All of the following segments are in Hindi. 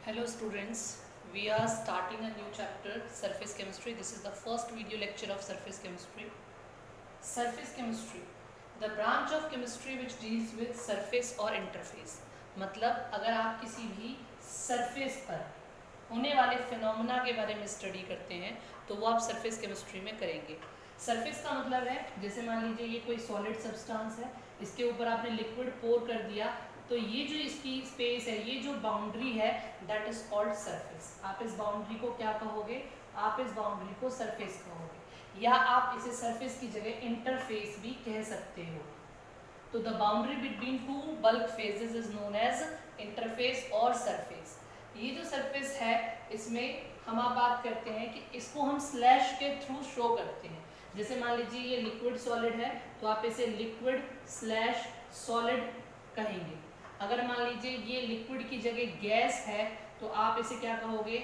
Hello students, we are starting a new chapter, surface chemistry. This is the first video lecture of surface chemistry. Surface chemistry, the branch of chemistry which deals with surface और interface. मतलब अगर आप किसी भी surface पर होने वाले फिनोमेना के बारे में स्टडी करते हैं तो वो आप सरफेस केमिस्ट्री में करेंगे. सरफेस का मतलब है जैसे मान लीजिए ये कोई सॉलिड सब्सटेंस है, इसके ऊपर आपने लिक्विड पोर कर दिया तो ये जो इसकी स्पेस है, ये जो बाउंड्री है, दैट इज कॉल्ड सरफेस. आप इस बाउंड्री को क्या कहोगे? आप इस बाउंड्री को सरफेस कहोगे, या आप इसे सरफेस की जगह इंटरफेस भी कह सकते हो. तो the boundary between two bulk phases is known as interface और सरफेस. ये जो सरफेस है इसमें हम आप बात करते हैं कि इसको हम स्लैश के थ्रू शो करते हैं. जैसे मान लीजिए ये लिक्विड सॉलिड है तो आप इसे लिक्विड स्लैश सॉलिड कहेंगे. अगर मान लीजिए ये लिक्विड की जगह गैस है तो आप इसे क्या कहोगे?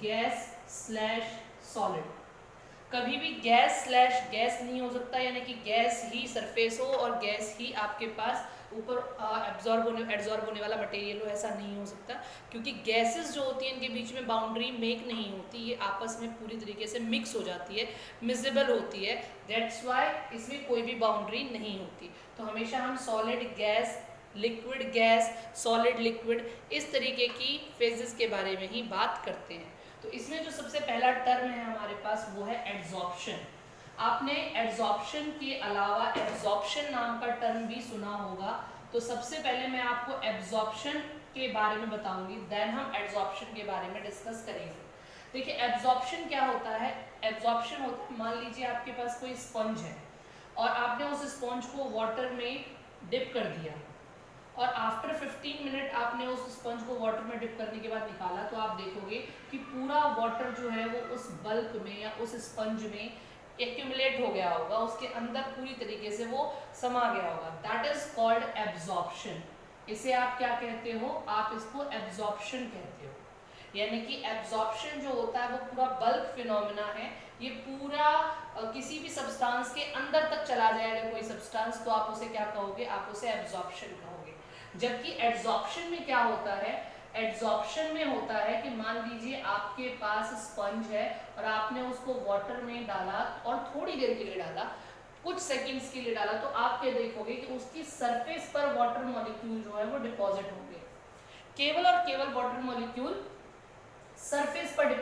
Gas slash solid. कभी भी गैस स्लैश गैस नहीं हो सकता, यानी कि गैस ही सरफेस हो और गैस ही आपके पास ऊपर एब्जॉर्ब होने वाला मटेरियल हो, ऐसा नहीं हो सकता. क्योंकि गैसेस जो होती हैं इनके बीच में बाउंड्री मेक नहीं होती, ये आपस में पूरी तरीके से मिक्स हो जाती है, मिजिबल होती है. दैट्स वाई इसमें कोई भी बाउंड्री नहीं होती. तो हमेशा हम solid gas, liquid gas, solid liquid, इस तरीके की फेजेस के बारे में ही बात करते हैं. तो इसमें जो सबसे पहला टर्म है हमारे पास वो है एड्सॉर्प्शन. आपने एड्सॉर्प्शन के अलावा एब्जॉर्प्शन नाम का टर्म भी सुना होगा. तो सबसे पहले मैं आपको एब्जॉर्प्शन के बारे में बताऊंगी, देन हम एड्सॉर्प्शन के बारे में डिस्कस करेंगे. देखिए एब्जॉर्प्शन क्या होता है? एब्जॉर्प्शन होता है, मान लीजिए आपके पास कोई स्पंज है और आपने उस स्पंज को वाटर में डिप कर दिया और आफ्टर 15 मिनट आपने उस स्पंज को वाटर में डिप करने के बाद निकाला तो आप देखोगे कि पूरा वाटर जो है वो उस बल्क में या उस स्पंज में एक्यूमुलेट हो गया होगा, उसके अंदर पूरी तरीके से वो समा गया होगा. That is called absorption. इसे आप क्या कहते हो? आप इसको एब्जॉर्प्शन कहते हो. यानी कि एब्जॉर्प्शन जो होता है वो पूरा बल्क फिनोमेना है. ये पूरा किसी भी सब्सटेंस के अंदर तक चला जाएगा कोई सब्सटेंस, तो आप उसे क्या कहोगे? आप उसे एब्जॉर्प्शन कहोगे. जबकि एड्सॉर्प्शन में क्या होता है? एड्सॉर्प्शन में होता है कि मान लीजिए आपके पास स्पंज है और आपने उसको वाटर में डाला और थोड़ी देर के लिए डाला, कुछ सेकंड्स के लिए डाला, तो आप क्या देखोगे कि उसकी सरफेस पर वाटर मॉलिक्यूल जो है वो डिपॉजिट होंगे. केवल और केवल वाटर मॉलिक्यूल सरफेस पर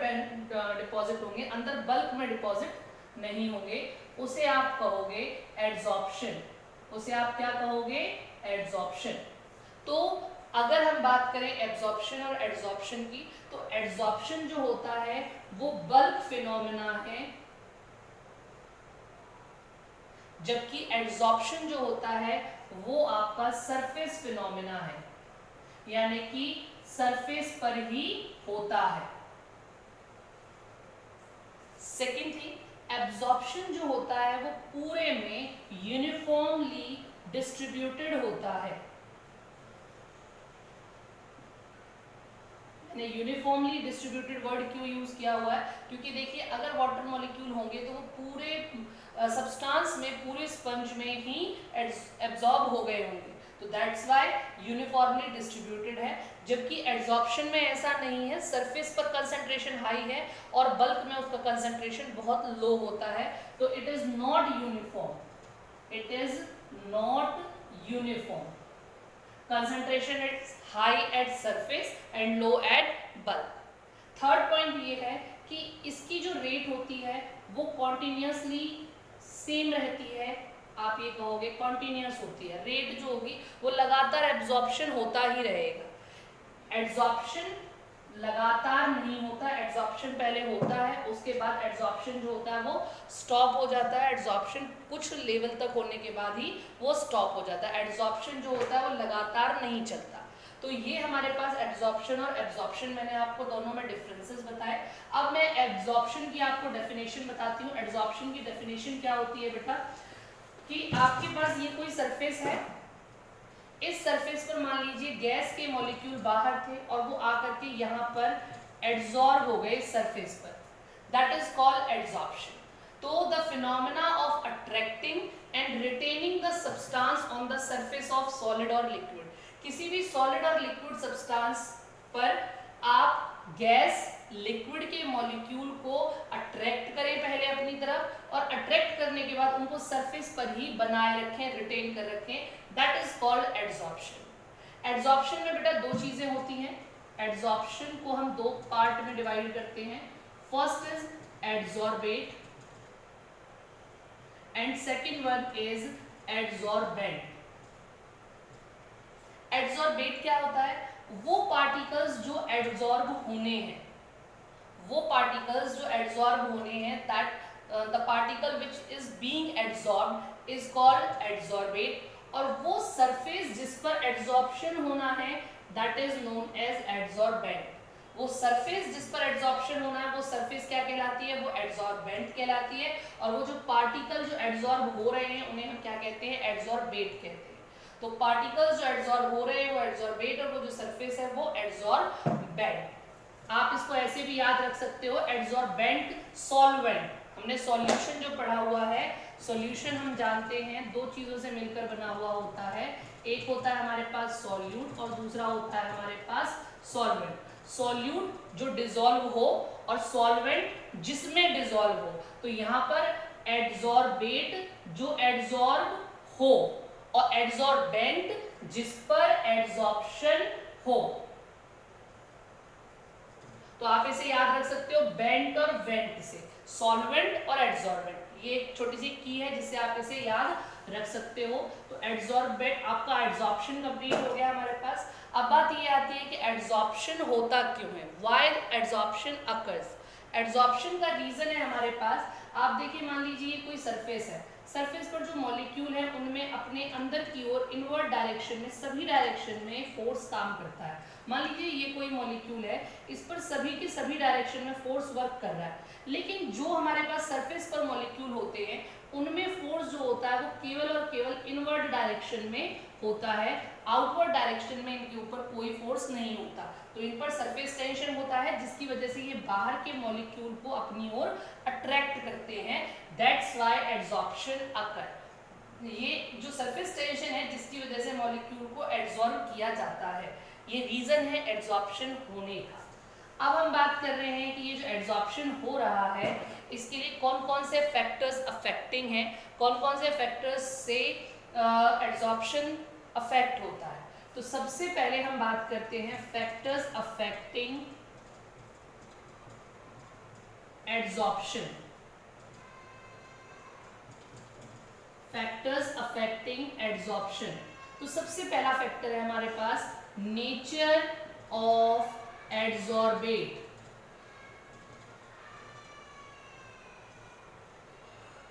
डिपॉजिट होंगे, अंदर बल्क में डिपॉजिट नहीं होंगे. उसे आप कहोगे एड्सॉर्प्शन. उसे आप क्या कहोगे? एड्सॉर्प्शन. तो अगर हम बात करें एब्जॉर्प्शन और एड्सॉर्प्शन की, तो एड्सॉर्प्शन जो होता है वो बल्क फिनोमेना है, जबकि एड्सॉर्प्शन जो होता है वो आपका सरफेस फिनोमेना है, यानी कि सरफेस पर ही होता है. सेकेंड थिंग, एब्जॉर्प्शन जो होता है वो पूरे में यूनिफॉर्मली डिस्ट्रीब्यूटेड होता है. यूनिफॉर्मली डिस्ट्रीब्यूटेड वर्ड क्यों यूज किया हुआ है? क्योंकि देखिए अगर वाटर मॉलिक्यूल होंगे तो वो पूरे सब्सटेंस में, पूरे स्पंज में ही एब्जॉर्ब हो गए होंगे, तो दैट्स व्हाई यूनिफॉर्मली डिस्ट्रीब्यूटेड है. जबकि एड्सॉर्प्शन में ऐसा नहीं है, सरफेस पर कंसंट्रेशन हाई है और बल्क में उसका कंसंट्रेशन बहुत लो होता है. तो it is not uniform. It is not uniform. concentration is high at surface and low at bulk. Third point ये है कि इसकी जो रेट होती है वो कॉन्टिन्यूसली सेम रहती है. आप ये कहोगे कॉन्टिन्यूस होती है. रेट जो होगी वो लगातार एब्जॉर्प्शन होता ही रहेगा. एड्सॉर्प्शन लगातार नहीं होता. एड्सॉर्प्शन पहले होता है, उसके बाद एड्सॉर्प्शन जो होता है वो स्टॉप हो जाता है. एड्सॉर्प्शन कुछ लेवल तक होने के बाद ही वो स्टॉप हो जाता है. एड्सॉर्प्शन जो होता है वो लगातार नहीं चलता. तो ये हमारे पास एड्सॉर्प्शन और एब्जॉर्प्शन, मैंने आपको दोनों में डिफरेंसेस बताए. अब मैं एब्जॉर्प्शन की आपको डेफिनेशन बताती हूँ. एड्सॉर्प्शन की डेफिनेशन क्या होती है बेटा? कि आपके पास ये कोई सरफेस है, इस सरफेस पर मान लीजिए गैस के मॉलिक्यूल बाहर थे और वो आकर के यहाँ पर एड्सॉर्ब हो गए सरफेस पर. That is called adsorption. तो the phenomena of attracting and retaining the substance on the surface of solid और लिक्विड. किसी भी सॉलिड और लिक्विड सब्सटेंस पर आप गैस लिक्विड के मॉलिक्यूल को अट्रैक्ट करें पहले अपनी तरफ, और अट्रैक्ट करने के बाद उनको सरफेस पर ही बनाए रखें, रिटेन कर रखें, that is called adsorption. Adsorption में बेटा दो चीजें होती हैं। एडसॉर्प्शन को हम दो पार्ट में डिवाइड करते हैं। First is adsorbate and second one is adsorbent. Adsorbate क्या होता है? वो पार्टिकल्स जो एडसॉर्ब होने हैं, वो पार्टिकल्स जो एडसॉर्ब होने हैं, that the particle which is being adsorbed is called adsorbate, और वो सरफेस जिस पर एडसॉर्प्शन होना है that is known as adsorbent. वो सरफेस जिस पर एडसॉर्प्शन होना है वो सरफेस क्या कहलाती है? वो एडसॉर्बेंट कहलाती है। और वो जो पार्टिकल जो एडसॉर्ब हो रहे हैं उन्हें हम क्या कहते हैं? एडसॉर्बेट कहते हैं। तो पार्टिकल्स जो एडसॉर्ब हो रहे हैं वो एडसॉर्बेट, और वो जो सरफेस है वो एडसॉर्बेंट। आप इसको ऐसे भी याद रख सकते हो, एडसॉर्बेंट सॉल्वेंट। हमने सॉल्यूशन जो पढ़ा हुआ है, सॉल्यूशन हम जानते हैं दो चीजों से मिलकर बना हुआ होता है। एक होता है हमारे पास सॉल्यूट और दूसरा होता है हमारे पास सॉल्वेंट। सॉल्यूट जो डिसॉल्व हो और सॉल्वेंट जिसमें डिसॉल्व हो। तो यहाँ पर एडसॉर्बेट जो एडसॉर्ब हो और एडसॉर्बेंट जिस पर एडसॉर्प्शन हो। तो आप इसे याद रख सकते हो बेंट और वेंट से, सॉल्वेंट और एडसॉर्बेंट। ये एक छोटी सी की है जिससे आप इसे याद रख सकते हो। तो एडसॉर्बेंट आपका एडसॉर्प्शन कंप्लीट हो गया हमारे पास। अब बात ये आती है कि एडसॉर्प्शन होता क्यों है, व्हाई एडसॉर्प्शन अकर्स। एडसॉर्प्शन का रीजन है हमारे पास, आप देखिए मान लीजिए ये कोई सरफेस है, सरफेस पर जो मॉलिक्यूल है उनमें अपने अंदर की ओर इनवर्ट डायरेक्शन में, सभी डायरेक्शन में फोर्स काम करता है। मान लीजिए ये कोई मॉलिक्यूल है, इस पर सभी के सभी डायरेक्शन में फोर्स वर्क कर रहा है, लेकिन जो हमारे पास सरफेस पर मॉलिक्यूल होते हैं उनमें फोर्स जो होता है वो केवल और केवल इनवर्ट डायरेक्शन में होता है, आउटवर्ड डायरेक्शन में इनके ऊपर कोई फोर्स नहीं होता। तो इन पर सरफेस टेंशन होता है जिसकी वजह से ये बाहर के मॉलिक्यूल को अपनी ओर अट्रैक्ट करते हैं, दैट्स व्हाई एडसॉर्प्शन अकर। ये जो सरफेस टेंशन है जिसकी वजह से मॉलिक्यूल को एडसॉर्ब किया जाता है, ये रीजन है एडसॉर्प्शन होने का। अब हम बात कर रहे हैं कि ये जो एडसॉर्प्शन हो रहा है इसके लिए कौन कौन से फैक्टर्स अफेक्टिंग हैं, कौन कौन से फैक्टर्स से एडसॉर्प्शन अफेक्ट होता है। तो सबसे पहले हम बात करते हैं factors affecting adsorption. Factors affecting adsorption, तो सबसे पहला फैक्टर है हमारे पास नेचर ऑफ एडसॉर्बेट।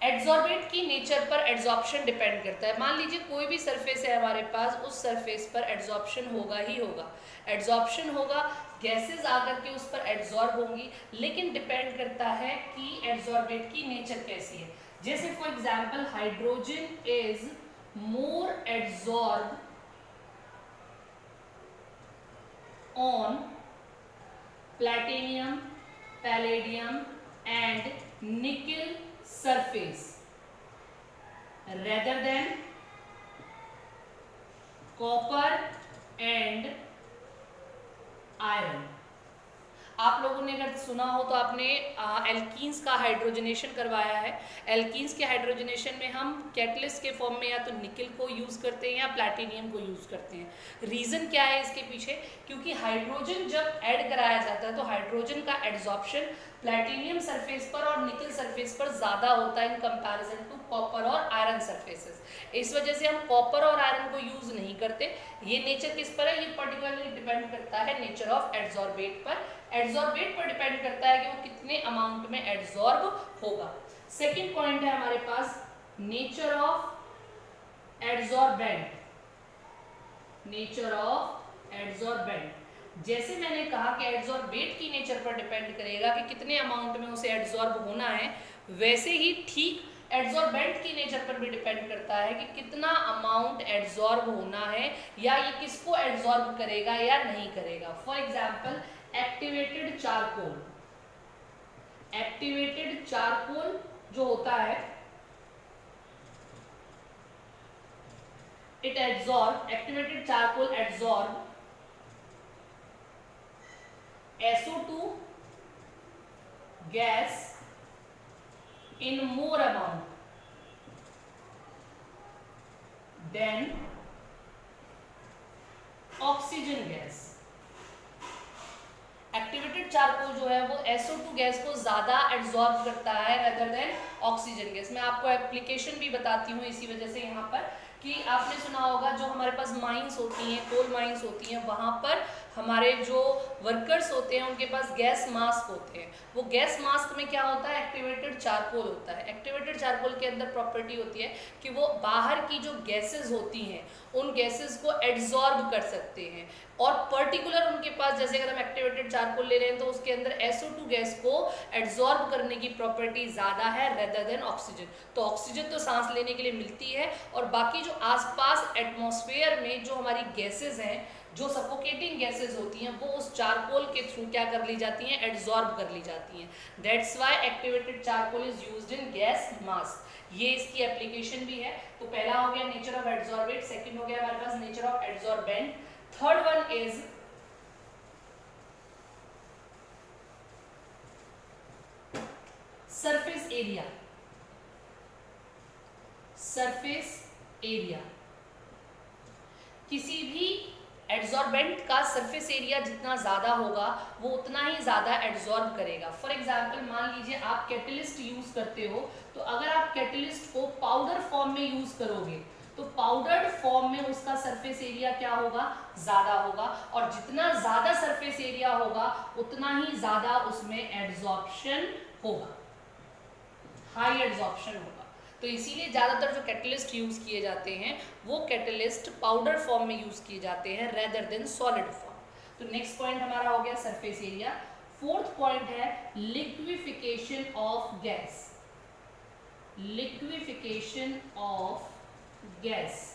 एडसॉर्बेट की नेचर पर एडसॉर्प्शन डिपेंड करता है। मान लीजिए कोई भी सरफेस है हमारे पास, उस सरफेस पर एडसॉर्प्शन होगा ही होगा। एडसॉर्प्शन होगा, गैसेस आकर के उस पर एडसॉर्ब होंगी, लेकिन डिपेंड करता है कि एडसॉर्बेट की नेचर कैसी है। जैसे for example hydrogen is more adsorb on platinum, palladium and nickel surface rather than copper and iron। आप लोगों ने अगर सुना हो तो आपने एल्कीन्स का हाइड्रोजनेशन करवाया है। एल्कीन्स के हाइड्रोजनेशन में हम कैटलिस्ट के फॉर्म में या तो निकल को यूज़ करते हैं या प्लैटिनियम को यूज़ करते हैं। रीज़न क्या है इसके पीछे? क्योंकि हाइड्रोजन जब ऐड कराया जाता है तो हाइड्रोजन का एडसॉर्प्शन प्लैटिनियम सरफेस पर और निकल सरफेस पर ज़्यादा होता है इन कंपैरिजन टू कॉपर और आयरन सरफेसेस। इस वजह से हम कॉपर और आयरन को यूज़ नहीं करते। ये नेचर किस पर है? ये पर्टिकुलरली डिपेंड करता है नेचर ऑफ एडसॉर्बेट पर। एडसॉर्बेट पर डिपेंड करता है कि वो कितने अमाउंट में एडसॉर्ब होगा। सेकेंड पॉइंट है हमारे पास नेचर ऑफ एडसॉर्बेंट। नेचर ऑफ एडसॉर्बेंट, जैसे मैंने कहा कि एडसॉर्बेट की नेचर पर डिपेंड करेगा कि कितने अमाउंट में उसे एडसॉर्ब होना है, वैसे ही ठीक एडसॉर्बेंट की नेचर पर भी डिपेंड करता है कि कितना अमाउंट एडसॉर्ब होना है या ये किसको एडसॉर्ब करेगा या नहीं करेगा। For example activated charcoal, activated charcoal जो होता है it adsorb, activated charcoal adsorb SO2 gas in more amount than oxygen gas। Activated charcoal जो है वो SO2 गैस को ज्यादा एब्जॉर्ब करता है रेदर देन ऑक्सीजन गैस। मैं आपको एप्लीकेशन भी बताती हूँ इसी वजह से यहाँ पर कि आपने सुना होगा जो हमारे पास माइंस होती हैं, कोल माइंस होती हैं, वहाँ पर हमारे जो वर्कर्स होते हैं उनके पास गैस मास्क होते हैं। वो गैस मास्क में क्या होता है, एक्टिवेटेड चारकोल होता है। एक्टिवेटेड चारकोल के अंदर प्रॉपर्टी होती है कि वो बाहर की जो गैसेस होती हैं उन गैसेस को एब्जॉर्ब कर सकते हैं, और पर्टिकुलर उनके पास, जैसे अगर हम एक्टिवेटेड चारकोल ले रहे हैं तो उसके अंदर SO2 गैस को एब्जॉर्ब करने की प्रॉपर्टी ज़्यादा है रेदर देन ऑक्सीजन। तो ऑक्सीजन तो सांस लेने के लिए मिलती है, और बाकी जो आसपास एटमॉस्फेयर में जो हमारी गैसेज हैं, जो सफोकेटिंग गैसेज होती हैं, वो उस चारकोल के थ्रू क्या कर ली जाती हैं, एब्जॉर्ब कर ली जाती हैं। That's why activated charcoal is used in gas mask. ये इसकी एप्लीकेशन भी है। तो पहला हो गया नेचर ऑफ एड्सॉर्बेंट, सेकंड हो गया हमारे पास nature of adsorbent, third one is surface area. Surface area, किसी भी एड्सॉर्बेंट का सरफेस एरिया जितना ज्यादा होगा वो उतना ही ज्यादा एड्सॉर्ब करेगा। फॉर एग्जांपल मान लीजिए आप कैटलिस्ट यूज करते हो, तो अगर आप कैटलिस्ट को पाउडर फॉर्म में यूज करोगे तो पाउडर्ड फॉर्म में उसका सरफेस एरिया क्या होगा, ज्यादा होगा, और जितना ज्यादा सरफेस एरिया होगा उतना ही ज्यादा उसमें एड्सॉर्प्शन होगा, हाई एड्सॉर्प्शन होगा। तो इसीलिए ज्यादातर जो कैटलिस्ट यूज किए जाते हैं वो कैटलिस्ट पाउडर फॉर्म में यूज किए जाते हैं रेदर देन सॉलिड फॉर्म। तो नेक्स्ट पॉइंट हमारा हो गया सरफेस एरिया। फोर्थ पॉइंट है liquefaction of gas. Liquefaction of gas,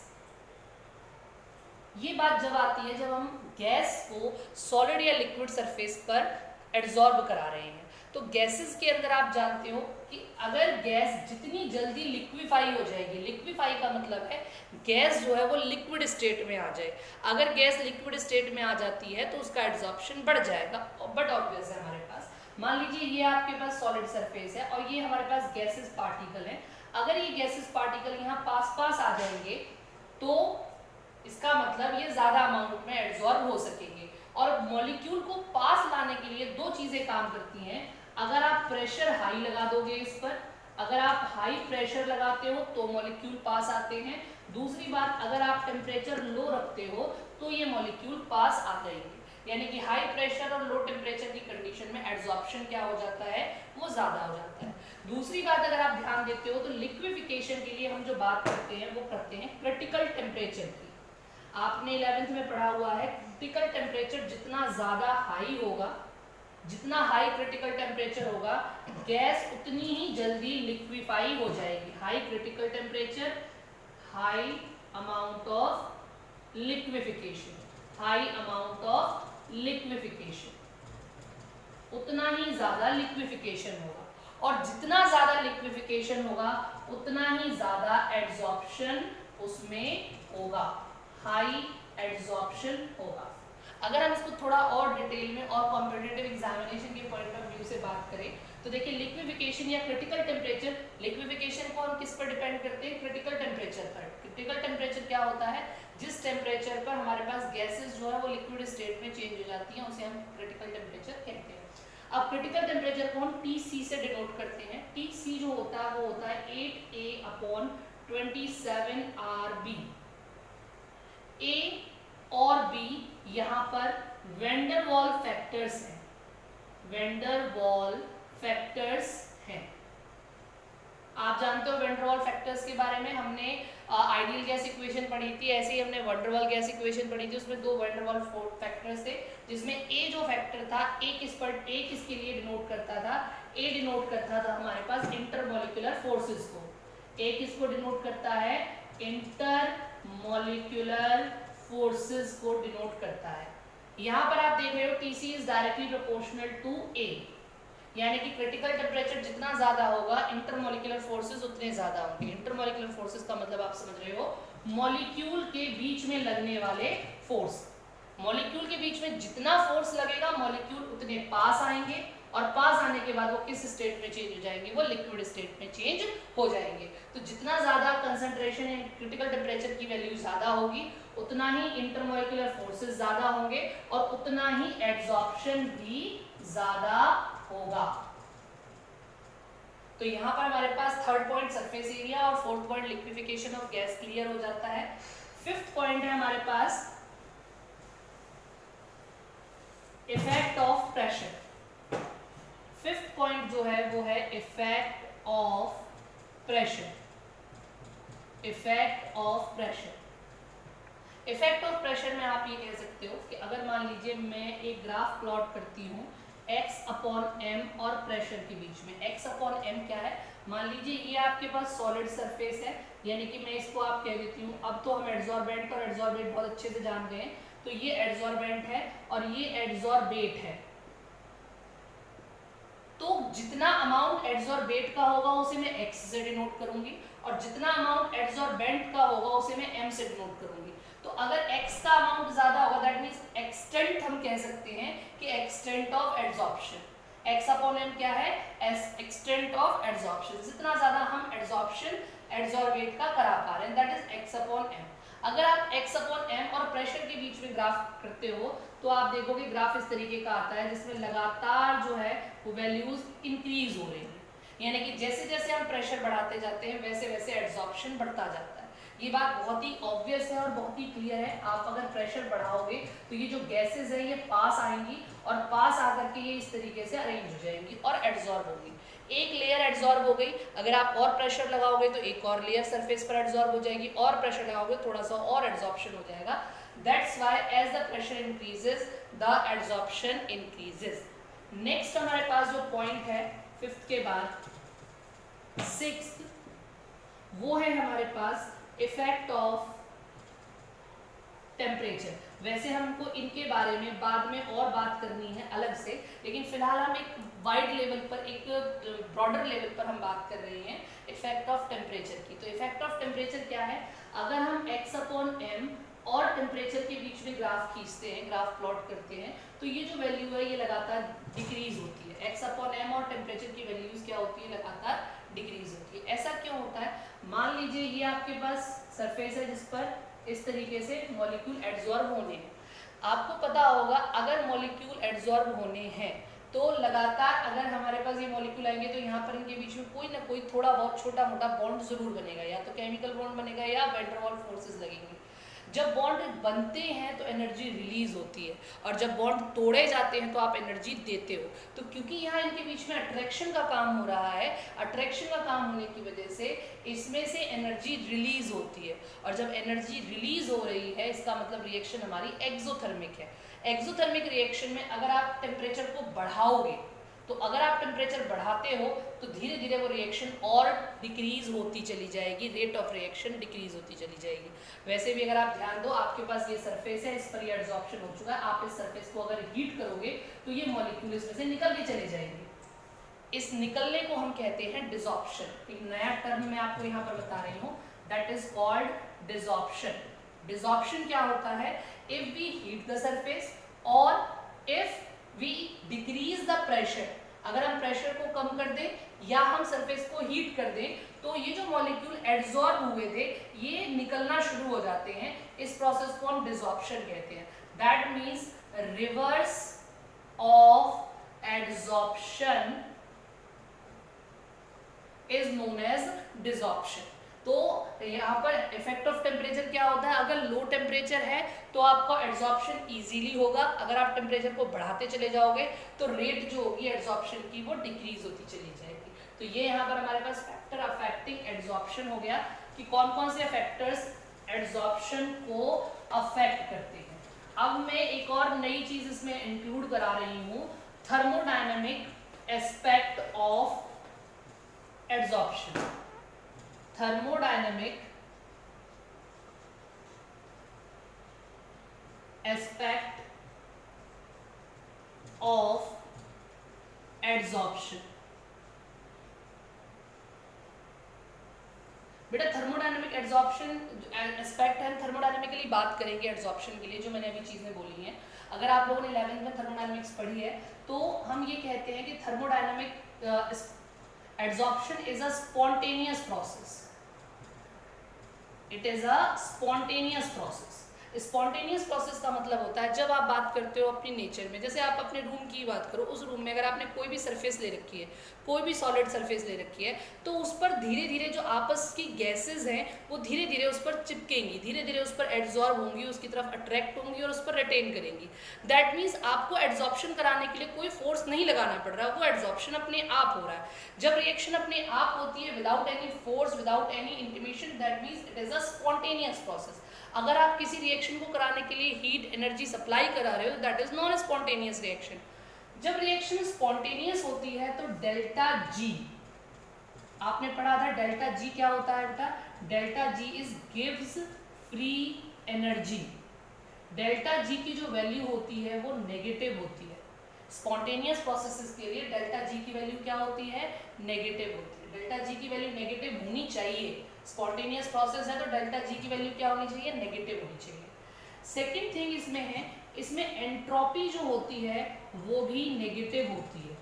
ये बात जब आती है जब हम गैस को सॉलिड या लिक्विड सरफेस पर एब्जॉर्ब करा रहे हैं। तो गैसेस के अंदर आप जानते हो कि अगर गैस जितनी जल्दी लिक्विफाई हो जाएगी, लिक्विफाई का मतलब है गैस जो है वो लिक्विड स्टेट में आ जाए। अगर गैस लिक्विड स्टेट में आ जाती है तो उसका एब्जॉर्प्शन बढ़ जाएगा। बट ऑब्वियस है हमारे पास, मान लीजिए ये आपके पास सॉलिड सरफेस है और ये हमारे पास गैसेस पार्टिकल है। अगर ये गैसेस पार्टिकल यहाँ पास पास आ जाएंगे तो इसका मतलब ये ज्यादा अमाउंट में एब्जॉर्ब हो सकेंगे। और मॉलिक्यूल को पास लाने के लिए दो चीजें काम करती हैं। अगर आप प्रेशर हाई लगा दोगे इस पर, अगर आप हाई प्रेशर लगाते हो तो मॉलिक्यूल पास आते हैं। दूसरी बात, अगर आप टेम्परेचर लो रखते हो तो ये मॉलिक्यूल पास आ जाएंगे। यानी कि हाई प्रेशर और लो टेम्परेचर की कंडीशन में एब्जॉर्प्शन क्या हो जाता है, वो ज्यादा हो जाता है। दूसरी बात, अगर आप ध्यान देते हो तो लिक्विफिकेशन के लिए हम जो बात करते हैं वो करते हैं क्रिटिकल टेम्परेचर की। आपने 11th में पढ़ा हुआ है क्रिटिकल टेम्परेचर जितना ज्यादा हाई होगा, जितना हाई क्रिटिकल टेम्परेचर होगा, गैस उतनी ही जल्दी लिक्विफाई हो जाएगी। High critical temperature, high amount of liquefaction, high amount of liquefaction, उतना ही ज्यादा लिक्विफिकेशन होगा। और जितना ज्यादा लिक्विफिकेशन होगा उतना ही ज्यादा एड्सॉर्प्शन उसमें होगा, हाई एड्सॉर्प्शन होगा। अगर हम इसको थोड़ा और डिटेल में और कॉम्पिटिटिव एग्जामिनेशन के पॉइंट ऑफ व्यू से बात करें तो देखिए लिक्विफिकेशन या क्रिटिकल टेम्परेचर, लिक्विफिकेशन को हम किस पर डिपेंड करते हैं, क्रिटिकल टेम्परेचर पर। क्रिटिकल टेम्परेचर क्या होता है, जिस टेम्परेचर पर हमारे पास गैसेस जो है वो लिक्विड स्टेट में चेंज हो जाती हैं उसे हम क्रिटिकल टेम्परेचर कहते हैं। अब क्रिटिकल टेम्परेचर को हम TC से डिनोट करते हैं। TC जो होता है वो होता है 8A/27 RB। A और B यहाँ पर वेंडर वॉल फैक्टर्स हैं, वेंडर वॉल फैक्टर्स हैं। आप जानते हो वेंडर वॉल फैक्टर्स के बारे में, हमने आइडियल गैस इक्वेशन पढ़ी थी, ऐसे ही हमने वंडर वॉल गैस इक्वेशन पढ़ी थी। उसमें दो वेंडर वॉल फैक्टर्स थे, जिसमें A जो फैक्टर था, A किसके लिए डिनोट करता था, A डिनोट करता था हमारे पास इंटरमॉलिक्यूलर फोर्सेस को। A किसको डिनोट करता है, इंटरमॉलिक्यूलर फोर्सेस को डिनोट करता है। यहाँ पर आप देख रहे हो TC is directly proportional to A, यानी कि क्रिटिकल टेम्परेचर जितना ज्यादा होगा इंटरमॉलिक्यूलर फोर्सेस उतने ज्यादा होंगे। इंटरमॉलिक्यूलर फोर्सेस का मतलब आप समझ रहे हो, मॉलिक्यूल के बीच में लगने वाले फोर्स। मॉलिक्यूल के बीच में जितना फोर्स लगेगा मॉलिक्यूल उतने पास आएंगे, और पास आने के बाद वो किस स्टेट में चेंज हो जाएंगे, वो लिक्विड स्टेट में चेंज हो जाएंगे। तो जितना ज्यादा कंसंट्रेशन है, क्रिटिकल टेम्परेचर की वैल्यू ज्यादा होगी, उतना ही इंटरमॉलिक्यूलर फोर्सेस ज्यादा होंगे और उतना ही एड्सॉर्प्शन भी ज्यादा होगा। तो यहाँ पर हमारे पास थर्ड पॉइंट सरफेस एरिया और fourth point liquefaction of gas clear हो जाता है। फिफ्थ पॉइंट है हमारे पास effect of pressure. Fifth point जो है वो है effect of pressure. Effect of pressure. Effect of pressure में आप ये कह सकते हो कि अगर मान लीजिए मैं एक ग्राफ प्लॉट करती हूँ x अपॉन m और प्रेशर के बीच में। x अपॉन m क्या है, मान लीजिए ये आपके पास सॉलिड सरफेस है, यानी कि मैं इसको आप कह देती हूँ, अब तो हम एड्सॉर्बेंट और एड्सॉर्बेट बहुत अच्छे से जान गए हैं, तो ये एड्सॉर्बेंट है और ये एड्सॉर्बेट है। तो जितना अमाउंट एड्सॉर्बेट का होगा उसे मैं x से डिनोट करूंगी और जितना अमाउंट एड्सॉर्बेंट का होगा उसे मैं m से डिनोट करूंगी। तो अगर x का अमाउंट ज्यादा होगा दैट मींस एक्सटेंट, हम कह सकते हैं कि extent of adsorption. x upon m क्या है, एक्सटेंट ऑफ एड्सॉर्प्शन। जितना ज्यादा हम एड्सॉर्प्शन एड्सॉर्बेट का करा पा रहे हैं that is x upon m। अगर आप x अपॉन m और प्रेशर के बीच में ग्राफ करते हो तो आप देखोगे ग्राफ इस तरीके का आता है जिसमें लगातार जो है वो वैल्यूज इंक्रीज हो रही है, यानी कि जैसे जैसे हम प्रेशर बढ़ाते जाते हैं वैसे वैसे एड्सॉर्प्शन बढ़ता जाता है। ये बात बहुत ही ऑब्वियस है और बहुत ही क्लियर है। आप अगर प्रेशर बढ़ाओगे तो ये जो गैसेस है ये पास आएंगी और पास आकर के ये इस तरीके से अरेंज हो जाएंगी और एड्सॉर्ब होगी। एक लेयर एड्सॉर्ब हो गई, अगर आप और प्रेशर लगाओगे तो एक और लेयर सरफेस पर एड्सॉर्ब हो जाएगी, और प्रेशर लगाओगे थोड़ा सा और एड्सॉर्प्शन हो जाएगा। That's why as the pressure increases the adsorption increases. Next हमारे पास जो पॉइंट है फिफ्थ के बाद सिक्स्थ, वो है हमारे पास इफेक्ट ऑफ टेम्परेचर। वैसे हमको इनके बारे में बाद में और बात करनी है अलग से, लेकिन फिलहाल हम एक वाइड लेवल पर, एक ब्रॉडर लेवल पर हम बात कर रहे हैं इफेक्ट ऑफ टेम्परेचर की। तो इफेक्ट ऑफ टेम्परेचर क्या है, अगर हम x अपॉन m और टेम्परेचर के बीच में ग्राफ खींचते हैं, ग्राफ प्लॉट करते हैं, तो ये जो वैल्यू है ये लगातार डिक्रीज होती है। x अपॉन m और टेम्परेचर की वैल्यूज क्या होती है, लगातार डिक्रीज होती है। ऐसा क्यों होता है, मान लीजिए ये आपके पास सरफेस है जिस पर इस तरीके से मॉलिक्यूल एड्सॉर्ब होने हैं। आपको पता होगा अगर मॉलिक्यूल एड्सॉर्ब होने हैं तो लगातार अगर हमारे पास ये मॉलिक्यूल आएंगे तो यहाँ पर इनके बीच में कोई ना कोई थोड़ा बहुत छोटा मोटा बॉन्ड जरूर बनेगा, या तो केमिकल बॉन्ड बनेगा या वैन डर वाल्स फोर्सेस लगेंगे। जब बॉन्ड बनते हैं तो एनर्जी रिलीज होती है और जब बॉन्ड तोड़े जाते हैं तो आप एनर्जी देते हो। तो क्योंकि यहाँ इनके बीच में अट्रैक्शन का काम हो रहा है, अट्रैक्शन का काम होने की वजह से इसमें से एनर्जी रिलीज होती है, और जब एनर्जी रिलीज हो रही है इसका मतलब रिएक्शन हमारी एक्सोथर्मिक है। एक्सोथर्मिक रिएक्शन में अगर आप टेम्परेचर को बढ़ाओगे, तो अगर आप टेम्परेचर बढ़ाते हो तो धीरे धीरे वो रिएक्शन और डिक्रीज होती चली जाएगी, रेट ऑफ रिएक्शन डिक्रीज होती चली जाएगी। वैसे भी अगर आप ध्यान दो, आपके पास ये सरफेस है, इस पर ये एड्सॉर्प्शन हो चुका है, आप इस सरफेस को अगर हीट करोगे तो ये मॉलिक्यूल इसमें से निकल के चले जाएंगे। इस निकलने को हम कहते हैं डिसॉर्प्शन। एक नया टर्म मैं आपको यहाँ पर बता रही हूँ, that is called desorption. Desorption क्या होता है, if we heat the surface और if we decrease the pressure, अगर हम प्रेशर को कम कर दें या हम सरफेस को हीट कर दें तो ये जो मॉलिक्यूल एड्सॉर्ब हुए थे ये निकलना शुरू हो जाते हैं। इस प्रोसेस को हम डिसॉर्प्शन कहते हैं। That means reverse of adsorption is known as desorption. तो यहाँ पर इफेक्ट ऑफ टेम्परेचर क्या होता है, अगर लो टेम्परेचर है तो आपका एड्सॉर्प्शन इजीली होगा, अगर आप टेम्परेचर को बढ़ाते चले जाओगे तो रेट जो होगी एड्सॉर्प्शन की वो डिक्रीज होती चली जाएगी। तो ये यहाँ पर हमारे पास फैक्टर अफेक्टिंग एड्सॉर्प्शन हो गया कि कौन कौन से फैक्टर्स एड्सॉर्प्शन को अफेक्ट करते हैं। अब मैं एक और नई चीज इसमें इंक्लूड करा रही हूँ, thermodynamic aspect of adsorption. thermodynamic aspect of adsorption। बेटा थर्मोडायनेमिक एड्सॉर्प्शन एस्पेक्ट है, थर्मोडायनेमिकली बात करेंगे एड्सॉर्प्शन के लिए, जो मैंने अभी चीज़ें बोली हैं। अगर आप लोगों ने 11th में थर्मोडायनेमिक्स पढ़ी है तो हम ये कहते हैं कि thermodynamic adsorption is a spontaneous process. It is a spontaneous process. Spontaneous process का मतलब होता है जब आप बात करते हो अपनी नेचर में, जैसे आप अपने रूम की बात करो, उस रूम में अगर आपने कोई भी सरफेस ले रखी है, कोई भी सॉलिड सरफेस ले रखी है, तो उस पर धीरे धीरे जो आपस की गैसेज हैं वो धीरे धीरे उस पर चिपकेंगी, धीरे धीरे उस पर एड्सॉर्ब होंगी, उसकी तरफ अट्रैक्ट होंगी और उस पर रिटेन करेंगी। दैट मीन्स आपको एड्सॉर्प्शन कराने के लिए कोई फोर्स नहीं लगाना पड़ रहा, वो एड्सॉर्प्शन अपने आप हो रहा है। जब रिएक्शन अपने आप होती है without any force, without any intimation, that means it is a spontaneous process. अगर आप किसी रिएक्शन को कराने के लिए हीट एनर्जी सप्लाई करा रहे हो, that is non spontaneous reaction. जब रिएक्शन स्पॉन्टेनियस होती है तो डेल्टा जी, आपने पढ़ा था डेल्टा जी क्या होता है बेटा, delta G is gives free energy. Delta G की जो वैल्यू होती है वो नेगेटिव होती है। स्पॉन्टेनियस प्रोसेसेस के लिए डेल्टा जी की वैल्यू क्या होती है, नेगेटिव होती है। डेल्टा जी की वैल्यू नेगेटिव होनी चाहिए। स्पॉन्टेनियस प्रोसेस है तो डेल्टा जी की वैल्यू क्या होनी चाहिए, नेगेटिव होनी चाहिए। सेकेंड थिंग इसमें है, इसमें एंट्रोपी जो होती है वो भी नेगेटिव होती है।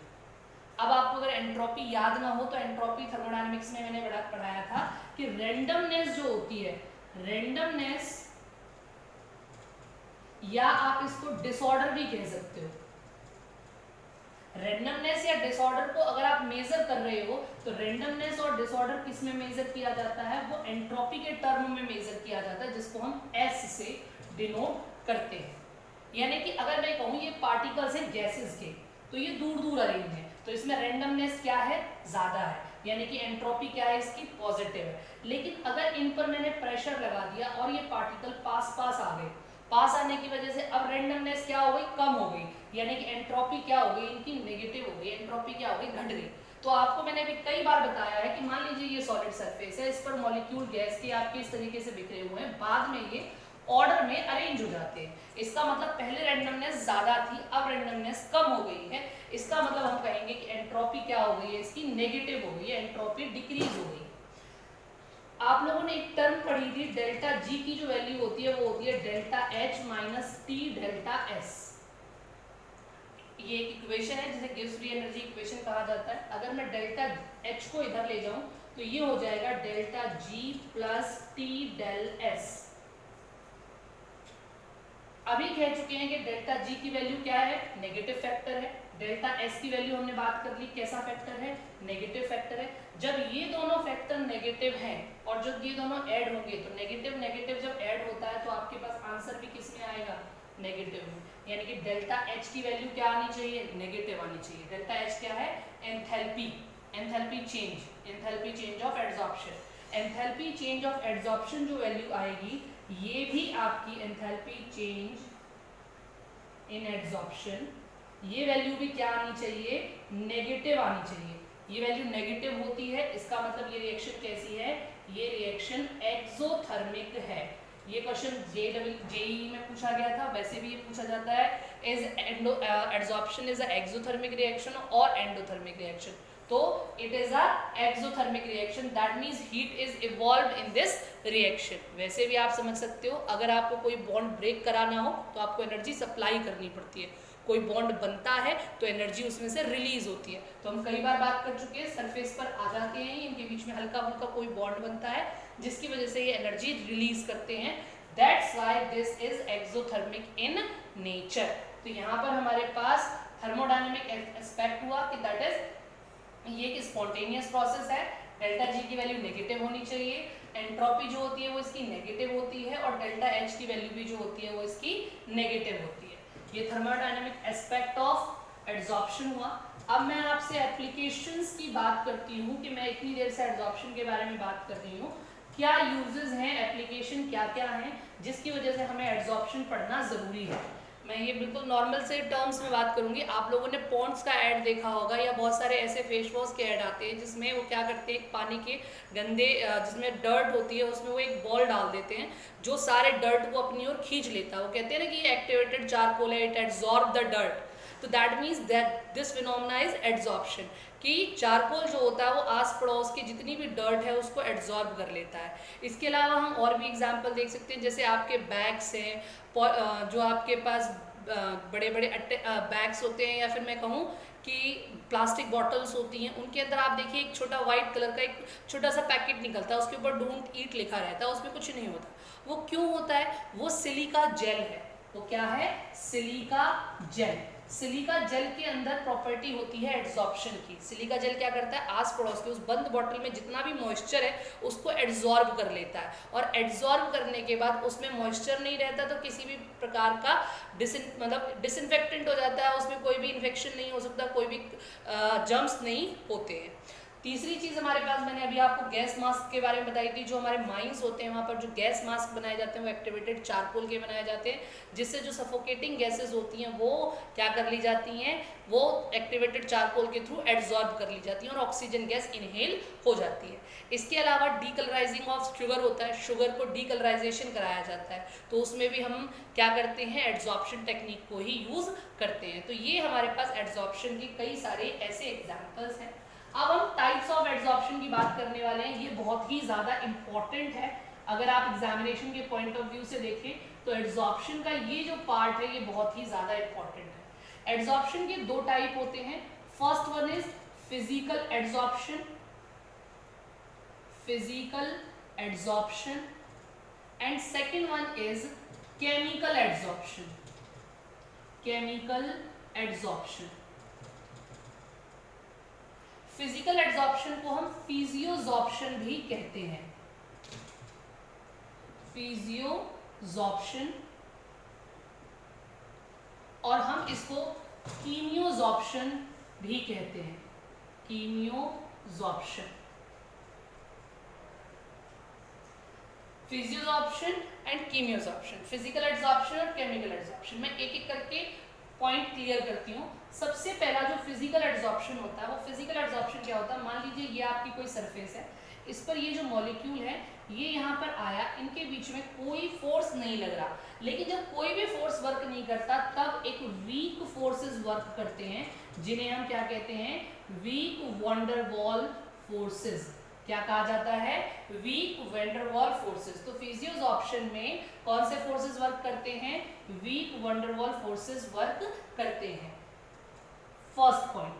अब आपको अगर एंट्रोपी याद ना हो तो एंट्रोपी थर्मोडायनेमिक्स में मैंने पढ़ाया था कि रैंडमनेस जो होती है, रैंडमनेस या आप इसको डिसऑर्डर भी कह सकते हो। रैंडमनेस या डिसऑर्डर को अगर आप मेजर कर रहे हो तो रैंडमनेस और डिसऑर्डर किस में मेजर किया जाता है, वो एंट्रोपी के टर्म में मेजर किया जाता है, जिसको हम एस से डिनोट करते हैं। यानी कि अगर मैं कहूँ ये पार्टिकल्स हैं गैसेस के, तो ये दूर दूर अरेंज है, तो इसमें रैंडमनेस क्या है, ज्यादा है, यानी कि एंट्रोपी क्या है इसकी, पॉजिटिव है। लेकिन अगर इन पर मैंने प्रेशर लगा दिया और ये पार्टिकल पास पास आ गए, पास आने की वजह से अब रैंडमनेस क्या हो गई, कम हो गई, यानी कि एंट्रोपी क्या हो गई इनकी, नेगेटिव हो गई, एंट्रोपी क्या हो गई, घट गई। तो आपको मैंने अभी कई बार बताया है कि मान लीजिए ये सॉलिड सरफेस है, इस पर मॉलिक्यूल गैस के आपके इस तरीके से बिखरे हुए हैं, बाद में ये ऑर्डर में अरेंज हो जाते हैं। इसका मतलब पहले रैंडमनेस ज्यादा थी, अब रैंडमनेस कम हो गई है। इसका मतलब हम कहेंगे कि एंट्रोपी क्या हो गई है इसकी, नेगेटिव हो गई है, एंट्रोपी डिक्रीज हो गई। आप लोगों ने एक टर्म पढ़ी थी, डेल्टा जी की जो वैल्यू होती है वो होती है delta H minus T delta S. ये एक इक्वेशन है जिसे गिव्स फ्री एनर्जी इक्वेशन कहा जाता है। अगर मैं डेल्टा एच को इधर ले जाऊं तो ये हो जाएगा delta G plus T del S. अभी कह चुके हैं कि डेल्टा जी की वैल्यू क्या है, नेगेटिव फैक्टर है। डेल्टा एस की वैल्यू हमने बात कर ली, कैसा फैक्टर है, नेगेटिव फैक्टर है। जब ये दोनों फैक्टर नेगेटिव हैं और जब ये दोनों ऐड होंगे तो नेगेटिव नेगेटिव जब ऐड होता है तो आपके पास आंसर भी किस में आएगा, नेगेटिव में। यानी कि डेल्टा एच की वैल्यू क्या आनी चाहिए, नेगेटिव आनी चाहिए। डेल्टा एच क्या है, enthalpy, enthalpy change, enthalpy change of adsorption. Enthalpy change of adsorption जो वैल्यू आएगी ये भी आपकी एंथैल्पी चेंज इन एड्सॉर्प्शन, ये वैल्यू भी क्या आनी चाहिए, नेगेटिव आनी चाहिए। ये वैल्यू नेगेटिव होती है, इसका मतलब ये रिएक्शन कैसी है, ये रिएक्शन एक्सोथर्मिक है। ये क्वेश्चन जेईई में पूछा गया था, वैसे भी ये पूछा जाता है, is adsorption is a exothermic reaction और एंडोथर्मिक रिएक्शन। तो it is a exothermic reaction, that means heat is evolved in this reaction. वैसे भी आप समझ सकते हो, अगर आपको कोई बॉन्ड ब्रेक कराना हो तो आपको एनर्जी सप्लाई करनी पड़ती है। कोई बॉन्ड बनता है तो एनर्जी उसमें से रिलीज होती है। तो हम कई बार बात कर चुके हैं, सरफेस पर आ जाते हैं, इनके बीच में हल्का फुल्का कोई बॉन्ड बनता है जिसकी वजह से ये एनर्जी रिलीज करते हैं। That's why this is exothermic in nature. तो यहाँ पर हमारे पास थर्मोडायनेमिक एस्पेक्ट हुआ कि दैट इज ये एक स्पॉन्टेनियस प्रोसेस है, डेल्टा जी की वैल्यू नेगेटिव होनी चाहिए, एंट्रोपी जो होती है वो इसकी नेगेटिव होती है और डेल्टा एच की वैल्यू भी जो होती है वो इसकी नेगेटिव होती है। ये थर्मोडायनेमिक एस्पेक्ट ऑफ एड्सॉर्प्शन हुआ। अब मैं आपसे एप्लीकेशंस की बात करती हूँ कि मैं इतनी देर से एड्सॉर्प्शन के बारे में बात कर रही हूँ, क्या यूजेस हैं, एप्लीकेशन क्या क्या हैं जिसकी वजह से हमें एड्सॉर्प्शन पढ़ना जरूरी है। मैं ये बिल्कुल नॉर्मल से टर्म्स में बात करूंगी। आप लोगों ने पॉन्ड्स का ऐड देखा होगा या बहुत सारे ऐसे फेस वॉश के ऐड आते हैं जिसमें वो क्या करते हैं, पानी के गंदे जिसमें डर्ट होती है उसमें वो एक बॉल डाल देते हैं जो सारे डर्ट को अपनी ओर खींच लेता है। वो कहते हैं ना कि ये एक्टिवेटेड चारकोल है, इट एब्जॉर्ब द डर्ट। तो that means that this phenomena is adsorption, कि चारकोल जो होता है वो आस पड़ोस की जितनी भी डर्ट है उसको एड्जॉर्ब कर लेता है। इसके अलावा हम और भी एग्जांपल देख सकते हैं, जैसे आपके बैग्स हैं, जो आपके पास बड़े बड़े बैग्स होते हैं, या फिर मैं कहूँ कि प्लास्टिक बॉटल्स होती हैं, उनके अंदर आप देखिए एक छोटा वाइट कलर का एक छोटा सा पैकेट निकलता है, उसके ऊपर डोंट ईट लिखा रहता है, उसमें कुछ नहीं होता। वो क्यों होता है? वो सिलिका जेल है। वो क्या है? Silica gel. सिलिका जेल के अंदर प्रॉपर्टी होती है एड्जॉर्प्शन की। सिलिका जेल क्या करता है? आस पड़ोस के उस बंद बॉटल में जितना भी मॉइस्चर है उसको एड्जॉर्ब कर लेता है, और एड्जॉर्ब करने के बाद उसमें मॉइस्चर नहीं रहता तो किसी भी प्रकार का डिसइंफेक्टेंट हो जाता है, उसमें कोई भी इन्फेक्शन नहीं हो सकता, कोई भी जर्म्स नहीं होते हैं। तीसरी चीज़ हमारे पास, मैंने अभी आपको गैस मास्क के बारे में बताई थी। जो हमारे माइंस होते हैं वहाँ पर जो गैस मास्क बनाए जाते हैं वो एक्टिवेटेड चारकोल के बनाए जाते हैं, जिससे जो सफोकेटिंग गैसेस होती हैं वो क्या कर ली जाती हैं, वो एक्टिवेटेड चारकोल के थ्रू एड्जॉर्ब कर ली जाती हैं और ऑक्सीजन गैस इनहेल हो जाती है। इसके अलावा डीकलराइजिंग ऑफ शुगर होता है, शुगर को डीकलराइजेशन कराया जाता है, तो उसमें भी हम क्या करते हैं? एड्जॉर्प्शन टेक्निक को ही यूज़ करते हैं। तो ये हमारे पास एड्जॉर्प्शन की कई सारे ऐसे एग्जाम्पल्स हैं। अब हम टाइप्स ऑफ एड्जॉर्प्शन की बात करने वाले हैं। ये बहुत ही ज़्यादा इम्पॉर्टेंट है। अगर आप एग्जामिनेशन के पॉइंट ऑफ व्यू से देखें तो एड्जॉर्प्शन का ये जो पार्ट है ये बहुत ही ज़्यादा इम्पॉर्टेंट है। एड्जॉर्प्शन के दो टाइप होते हैं। First one is physical adsorption, physical adsorption, and second one is chemical adsorption, chemical adsorption. Physical adsorption को हम फिजियोजॉर्प्शन भी कहते हैं, फिजियोजॉर्प्शन, और हम इसको कीमियोजॉर्प्शन भी कहते हैं, कीमियोजॉर्प्शन। फिजियोजॉर्प्शन एंड कीमियोजॉर्प्शन, फिजिकल एड्जॉर्प्शन और केमिकल एड्जॉर्प्शन। मैं एक एक करके पॉइंट क्लियर करती हूँ। सबसे पहला जो फिजिकल एड्जॉर्प्शन होता है, वो फिजिकल एड्जॉर्प्शन क्या होता है? मान लीजिए ये आपकी कोई सरफेस है, इस पर ये जो मॉलिक्यूल है ये यहाँ पर आया, इनके बीच में कोई फोर्स नहीं लग रहा, लेकिन जब कोई भी फोर्स वर्क नहीं करता तब एक वीक फोर्सेस वर्क करते हैं, जिन्हें हम क्या कहते हैं? Weak van der Waals forces. क्या कहा जाता है? Weak van der Waals forces. तो फिजियोजॉर्प्शन में कौन से फोर्सेस वर्क करते हैं? वीक वंडरवॉल फोर्सेस वर्क करते हैं। फर्स्ट पॉइंट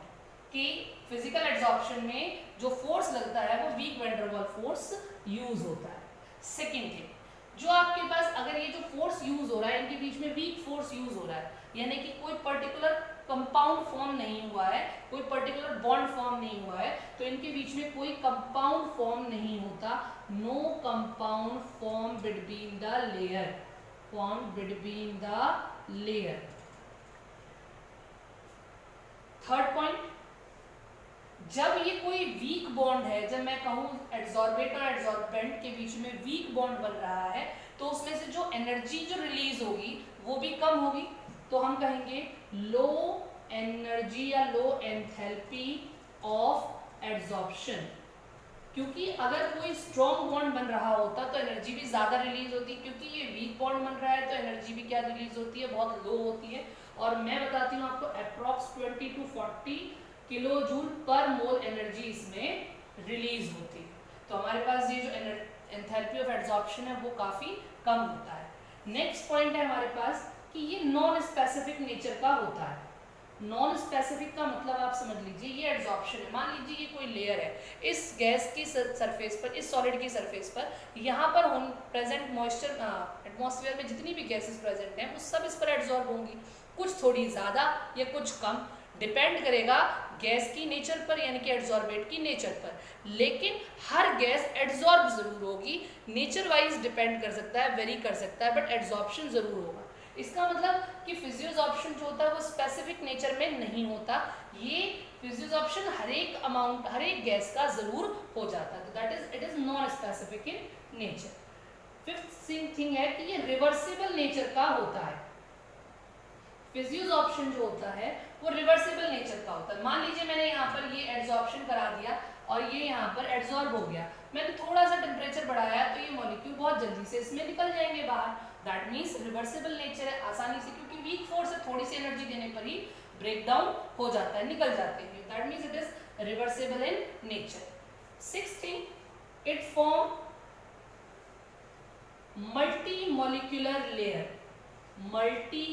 कि फिजिकल एड्जॉर्प्शन में जो फोर्स लगता है वो वीक वंडरवॉल फोर्स यूज होता है। सेकेंड थिंग, जो आपके पास अगर ये जो फोर्स यूज हो रहा है, इनके बीच में वीक फोर्स यूज हो रहा है, यानी कि कोई पर्टिकुलर कंपाउंड फॉर्म नहीं हुआ है, कोई पर्टिकुलर बॉन्ड फॉर्म नहीं हुआ है, तो इनके बीच में कोई कंपाउंड फॉर्म नहीं होता। No compound form between the layer, form between the layer. Third point, जब ये कोई वीक बॉन्ड है, जब मैं कहूं एड्सॉर्बेट और एड्सॉर्बेंट के बीच में वीक बॉन्ड बन रहा है, तो उसमें से जो एनर्जी जो रिलीज होगी वो भी कम होगी, तो हम कहेंगे लो एनर्जी या लो एंथैल्पी ऑफ एड्सॉर्प्शन। क्योंकि अगर कोई स्ट्रॉन्ग बॉन्ड बन रहा होता तो एनर्जी भी ज्यादा रिलीज होती, क्योंकि ये वीक बॉन्ड बन रहा है तो एनर्जी भी क्या रिलीज होती है? बहुत लो होती है। और मैं बताती हूँ आपको, approx 20 to 40 kilo joule per mole energy इसमें रिलीज होती है। तो हमारे पास ये जो एंथैल्पी ऑफ एड्सॉर्प्शन है वो काफी कम होता है। नेक्स्ट पॉइंट है हमारे पास कि ये नॉन स्पेसिफिक नेचर का होता है। नॉन स्पेसिफिक का मतलब आप समझ लीजिए, ये एड्सॉर्प्शन है। मान लीजिए ये कोई लेयर है, इस गैस की सरफेस पर, इस सॉलिड की सरफेस पर, यहाँ पर प्रेजेंट मॉइस्चर, एटमॉस्फेयर में जितनी भी गैसेस प्रेजेंट हैं वो सब इस पर एड्सॉर्ब होंगी, कुछ थोड़ी ज़्यादा या कुछ कम, डिपेंड करेगा गैस की नेचर पर, यानी कि एड्सॉर्बेट की नेचर पर। लेकिन हर गैस एड्सॉर्ब जरूर होगी, नेचर वाइज डिपेंड कर सकता है, वेरी कर सकता है, बट एड्सॉर्प्शन जरूर होगा। इसका मतलब कि फिजियोजॉर्प्शन जो होता है वो स्पेसिफिक नेचर में नहीं होता, ये फिजियोजॉर्प्शन हर एक अमाउंट, हर एक गैस का जरूर हो जाता है, तो that is it is non specific in nature. Fifth thing है कि ये रिवर्सिबल नेचर का होता है। फिजियोजॉर्प्शन जो होता है वो रिवर्सिबल नेचर का होता है। मान लीजिए मैंने यहाँ पर ये एड्सॉर्प्शन करा दिया और ये यहाँ पर एड्सॉर्ब हो गया, मैंने थोड़ा सा टेम्परेचर बढ़ाया तो ये मॉलिक्यूल बहुत जल्दी से इसमें निकल जाएंगे बाहर। दैट मीन्स रिवर्सिबल नेचर है, आसानी से, क्योंकि वीक फोर्स है, थोड़ी सी एनर्जी देने पर ही ब्रेक डाउन हो जाता है, निकल जाते हैं, that means it is reversible in nature. Sixth thing, it form multi molecular layer, multi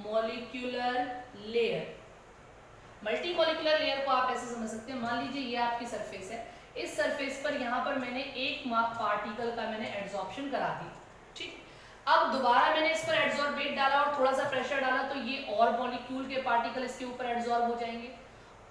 molecular layer. Multi molecular layer को आप ऐसे समझ सकते हैं, मान लीजिए ये आपकी सरफेस है, इस सरफेस पर यहाँ पर मैंने एक पार्टिकल का मैंने एड्सॉर्प्शन करा दिया, ठीक। अब दोबारा मैंने इस पर एड्सॉर्बेट डाला और थोड़ा सा प्रेशर डाला, तो ये और मॉलिक्यूल के पार्टिकल इसके ऊपर एड्सॉर्ब हो जाएंगे,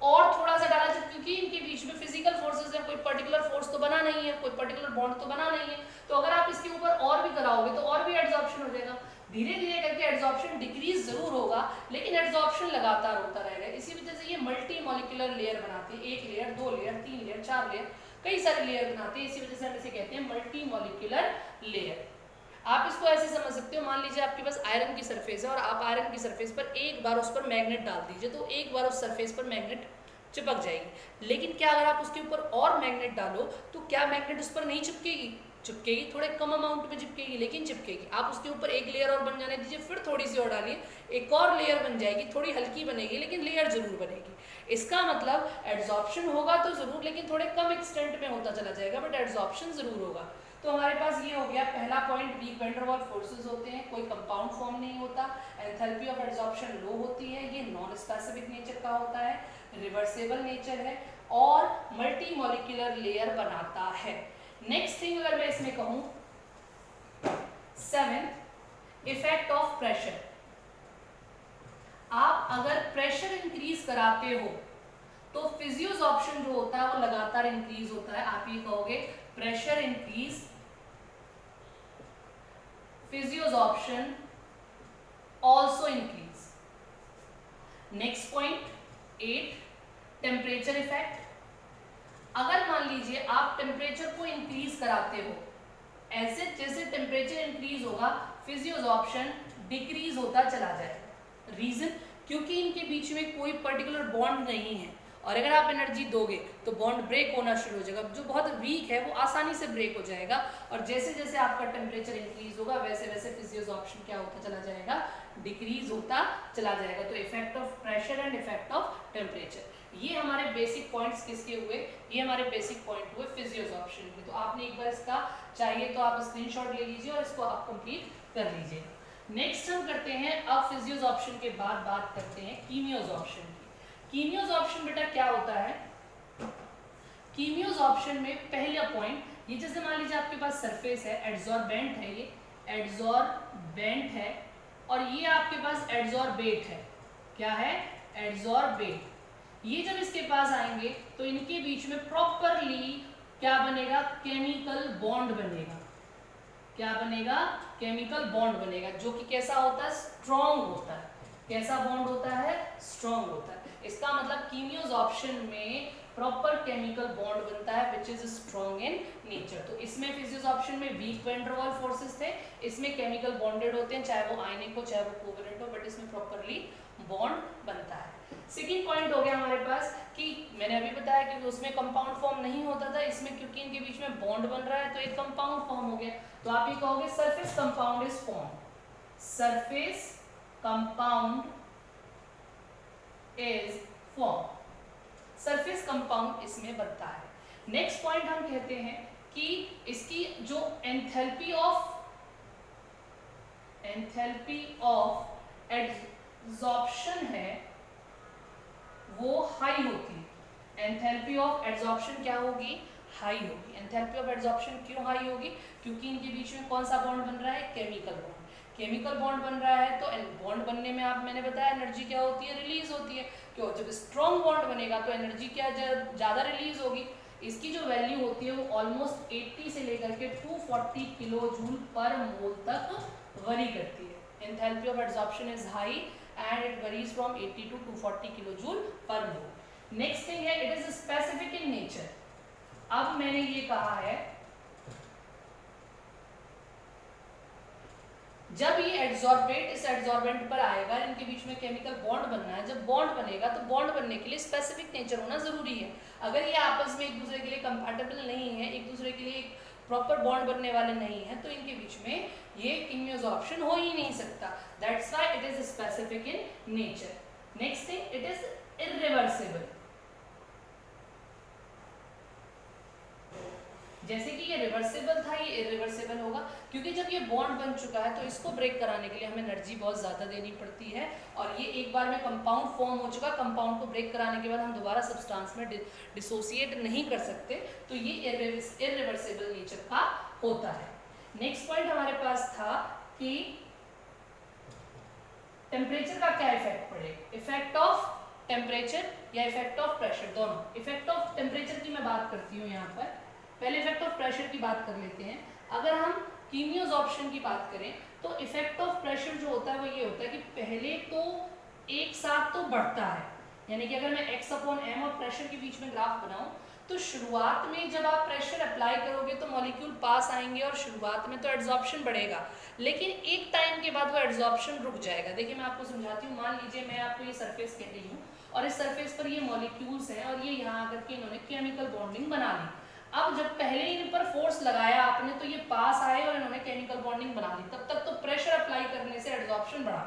और थोड़ा सा डाला, क्योंकि इनके बीच में फिजिकल फोर्सेस है, कोई पर्टिकुलर फोर्स तो बना नहीं है, कोई पर्टिकुलर बॉन्ड तो बना नहीं है, तो अगर आप इसके ऊपर और भी कराओगे तो और भी एड्सॉर्प्शन हो जाएगा। धीरे धीरे करके एड्सॉर्प्शन डिक्रीज जरूर होगा, लेकिन एड्सॉर्प्शन लगातार होता रहेगा। इसी वजह से ये मल्टी मॉलिक्यूलर लेयर बनाते हैं, एक लेयर, दो लेयर, तीन लेयर, चार लेयर, कई सारे लेयर बनाते हैं, इसी वजह से हम इसे कहते हैं मल्टी मॉलिक्यूलर लेयर। आप इसको ऐसे समझ सकते हो, मान लीजिए आपके पास आयरन की सरफेस है और आप आयरन की सरफेस पर एक बार उस पर मैग्नेट डाल दीजिए, तो एक बार उस सरफेस पर मैग्नेट चिपक जाएगी। लेकिन क्या अगर आप उसके ऊपर और मैग्नेट डालो तो क्या मैग्नेट उस पर नहीं चिपकेगी? चिपकेगी, थोड़े कम अमाउंट में चिपकेगी, लेकिन चिपकेगी। आप उसके ऊपर एक लेयर और बन जाने दीजिए, फिर थोड़ी सी और डालिए, एक और लेयर बन जाएगी, थोड़ी हल्की बनेगी, लेकिन लेयर जरूर बनेगी। इसका मतलब एड्सॉर्प्शन होगा तो जरूर, लेकिन थोड़े कम एक्सटेंट में होता चला जाएगा, बट एड्सॉर्प्शन जरूर होगा। तो हमारे पास ये हो गया पहला point, weak van der Waals forces होते हैं, कोई कंपाउंड फॉर्म नहीं होता, एंथैल्पी ऑफ एड्सॉर्प्शन लो होती है, ये नॉन स्पेसिफिक नेचर का होता है, रिवर्सेबल नेचर है और मल्टी मॉलिक्यूलर लेयर बनाता है। नेक्स्ट थिंग अगर मैं इसमें कहूं, सेवेंथ, इफेक्ट ऑफ प्रेशर। आप अगर प्रेशर इंक्रीज कराते हो तो फिजियोसॉर्प्शन जो होता है वो लगातार इंक्रीज होता है। आप ये कहोगे pressure increase, physisorption also increase. Next point 8, temperature effect. अगर मान लीजिए आप टेम्परेचर को इंक्रीज कराते हो, ऐसे जैसे टेम्परेचर इंक्रीज होगा फिजियोसॉर्प्शन डिक्रीज होता चला जाएगा। रीजन, क्योंकि इनके बीच में कोई पर्टिकुलर बॉन्ड नहीं है, और अगर आप एनर्जी दोगे तो बॉन्ड ब्रेक होना शुरू हो जाएगा। जो बहुत वीक है वो आसानी से ब्रेक हो जाएगा, और जैसे जैसे आपका टेम्परेचर इंक्रीज होगा वैसे वैसे फिजियोसॉर्प्शन क्या होता चला जाएगा? डिक्रीज होता चला जाएगा। तो effect of pressure and effect of temperature, ये हमारे बेसिक पॉइंट्स किसके हुए? ये हमारे बेसिक पॉइंट हुए फिजियोसॉर्प्शन के। तो आपने एक बार इसका चाहिए तो आप स्क्रीनशॉट ले लीजिए और इसको आप कंप्लीट कर लीजिए। नेक्स्ट हम करते हैं, अब फिजियोसॉर्प्शन के बाद बात करते हैं कीमियोसॉर्प्शन की। कीमियोसॉर्प्शन बेटा क्या होता है? कीमियोसॉर्प्शन में पहला पॉइंट, ये जैसे मान लीजिए आपके पास सरफेस है, एड्सॉर्बेंट है, ये एड्सॉर्बेंट है, और ये आपके पास एड्सॉर्बेट है। क्या है? एड्सॉर्बेट। ये जब इसके पास आएंगे तो इनके बीच में प्रॉपरली क्या बनेगा? केमिकल बॉन्ड बनेगा। क्या बनेगा? केमिकल बॉन्ड बनेगा, जो कि कैसा होता है? स्ट्रॉन्ग होता है। कैसा बॉन्ड होता है? स्ट्रॉन्ग होता है। इसका मतलब कीमियोसॉर्प्शन में प्रॉपर केमिकल बॉन्ड बनता है which is strong in nature. तो इसमें फिजियोसॉर्प्शन में weak van der Waals forces थे, इसमें केमिकल बॉन्डेड होते हैं, चाहे वो आयनिक हो चाहे वो कोवेलेंट हो, बट इसमें प्रॉपरली बॉन्ड बनता है। सेकेंड पॉइंट हो गया हमारे पास कि मैंने अभी बताया कि उसमें कंपाउंड फॉर्म नहीं होता था, इसमें क्योंकि इनके बीच में बॉन्ड बन रहा है तो एक कंपाउंड फॉर्म हो गया। तो आप ये कहोगे surface compound is form, surface compound is form, surface compound इसमें बनता है। नेक्स्ट पॉइंट हम कहते हैं कि इसकी जो एंथैल्पी ऑफ एड्सॉर्प्शन है वो हाई होती है। एंथैल्पी ऑफ एड्सॉर्प्शन क्या होगी? हाई होगी। एंथैल्पी ऑफ एड्सॉर्प्शन क्यों हाई होगी? क्योंकि इनके बीच में कौन सा बॉन्ड बन रहा है? Chemical bond. केमिकल बॉन्ड बन रहा है तो बॉन्ड बनने में मैंने बताया एनर्जी क्या होती है? रिलीज होती है। क्यों? जब स्ट्रॉन्ग बॉन्ड बनेगा तो एनर्जी क्या ज्यादा रिलीज होगी। इसकी जो वैल्यू होती है वो ऑलमोस्ट 80 से लेकर के 240 किलो जूल पर मोल तक वरी करती है। Enthalpy of adsorption is high and it varies from 80 to 240 kilo joule per mole. Next thing है it is specific in nature. अब मैंने ये कहा है जब ये एड्सॉर्बेट इस एड्सॉर्बेंट पर आएगा, इनके बीच में केमिकल बॉन्ड बनना है। जब बॉन्ड बनेगा तो बॉन्ड बनने के लिए स्पेसिफिक नेचर होना जरूरी है। अगर ये आपस में एक दूसरे के लिए कंपैटिबल नहीं है, एक दूसरे के लिए एक प्रॉपर बॉन्ड बनने वाले नहीं है, तो इनके बीच में ये कीमियोसॉर्प्शन हो ही नहीं सकता। That's why it is specific in nature. Next thing, it is irreversible. जैसे कि ये रिवर्सिबल था, ये इरिवर्सिबल होगा, क्योंकि जब ये बॉन्ड बन चुका है तो इसको ब्रेक कराने के लिए हमें एनर्जी बहुत ज़्यादा देनी पड़ती है, और ये एक बार में कंपाउंड फॉर्म हो चुका, कंपाउंड को ब्रेक कराने के बाद हम दोबारा सब्सटेंस में डिसोसिएट नहीं कर सकते, तो ये इरिवर्सिबल नेचर का होता है। नेक्स्ट पॉइंट हमारे पास था कि टेम्परेचर का क्या इफेक्ट पड़ेगा, इफेक्ट ऑफ टेम्परेचर या इफेक्ट ऑफ प्रेशर, दोनों। इफेक्ट ऑफ टेम्परेचर की मैं बात करती हूँ यहाँ पर, पहले इफेक्ट ऑफ प्रेशर की बात कर लेते हैं। अगर हम कीमियोसॉर्प्शन की बात करें तो इफेक्ट ऑफ प्रेशर जो होता है वो ये होता है कि पहले तो एक साथ तो बढ़ता है, यानी कि अगर मैं x/m और प्रेशर के बीच में ग्राफ बनाऊं तो शुरुआत में जब आप प्रेशर अप्लाई करोगे तो मॉलिक्यूल पास आएंगे और शुरुआत में तो एड्सॉर्प्शन बढ़ेगा, लेकिन एक टाइम के बाद वो एड्सॉर्प्शन रुक जाएगा। देखिए मैं आपको समझाती हूँ। मान लीजिए मैं आपको ये सरफेस कह रही हूँ और इस सरफेस पर ये मॉलिक्यूल्स हैं और ये यहाँ आकर के इन्होंने केमिकल बॉन्डिंग बना ली। अब जब पहले इन पर फोर्स लगाया आपने तो ये पास आए और इन्होंने केमिकल बॉन्डिंग बना ली, तब तक तो प्रेशर अप्लाई करने से एड्सॉर्प्शन बढ़ा,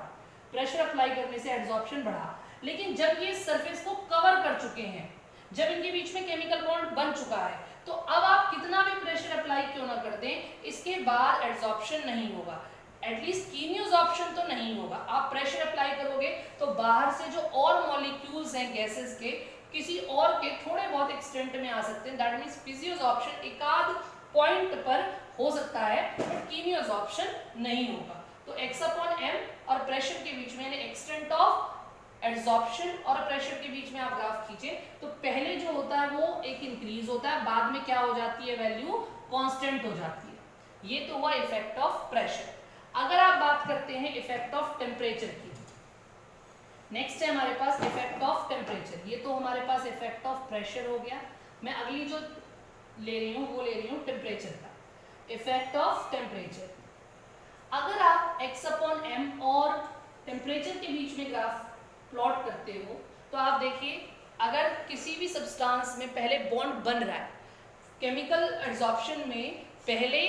प्रेशर अप्लाई करने से एड्सॉर्प्शन बढ़ा। लेकिन जब ये सरफेस को कवर कर चुके हैं, जब इनके बीच में केमिकल बॉन्ड बन चुका है, तो अब आप कितना भी प्रेशर अप्लाई क्यों ना कर दें, इसके बाद एड्सॉर्प्शन नहीं होगा, एटलीस्ट कीमियोसॉर्प्शन तो नहीं होगा। आप प्रेशर अप्लाई करोगे तो बाहर से जो और मॉलिक्यूल्स हैं गैसेस के, किसी और के थोड़े बहुत एक्सटेंट में आ सकते हैं, दैट मींस फिजियोसॉर्प्शन एक आध पॉइंट पर हो सकता है, बट कीमियोसॉर्प्शन नहीं होगा। तो x/m और प्रेशर के बीच में, यानी एक्सटेंट ऑफ एड्सॉर्प्शन और प्रेशर के बीच में आप ग्राफ खींचे तो पहले जो होता है वो एक इंक्रीज होता है, बाद में क्या हो जाती है, वैल्यू कांस्टेंट हो जाती है। ये तो हुआ इफेक्ट ऑफ प्रेशर। अगर आप बात करते हैं इफेक्ट ऑफ टेम्परेचर की, नेक्स्ट है हमारे पास इफेक्ट ऑफ टेम्परेचर। ये तो हमारे पास इफेक्ट ऑफ प्रेशर हो गया। मैं अगली जो ले रही हूँ वो ले रही हूँ टेम्परेचर का, इफेक्ट ऑफ टेम्परेचर। अगर आप x/m और टेम्परेचर के बीच में ग्राफ प्लॉट करते हो तो आप देखिए, अगर किसी भी सब्सटेंस में पहले बॉन्ड बन रहा है, केमिकल एड्सॉर्प्शन में पहले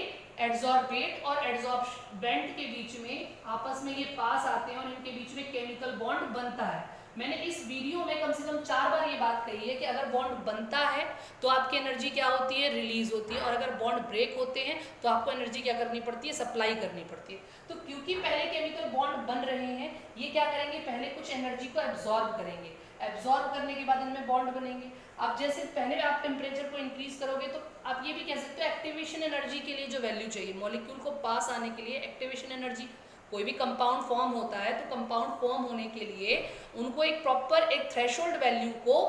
एड्सॉर्बेट और एड्सॉर्बेंट के बीच में आपस में ये पास आते हैं और इनके बीच में केमिकल बॉन्ड बनता है। मैंने इस वीडियो में कम से कम 4 बार ये बात कही है कि अगर बॉन्ड बनता है तो आपकी एनर्जी क्या होती है, रिलीज होती है, और अगर बॉन्ड ब्रेक होते हैं तो आपको एनर्जी क्या करनी पड़ती है, सप्लाई करनी पड़ती है। तो क्योंकि पहले केमिकल बॉन्ड बन रहे हैं, ये क्या करेंगे, पहले कुछ एनर्जी को एब्जॉर्ब करेंगे, एब्जॉर्ब करने के बाद इनमें बॉन्ड बनेंगे। अब जैसे पहले आप टेम्परेचर को इंक्रीज करोगे तो आप ये भी कह सकते हो एक्टिवेशन एनर्जी के लिए जो वैल्यू चाहिए मॉलिक्यूल को पास आने के लिए, एक्टिवेशन एनर्जी, कोई भी कंपाउंड फॉर्म होता है तो कंपाउंड फॉर्म होने के लिए उनको एक प्रॉपर एक थ्रेशोल्ड वैल्यू को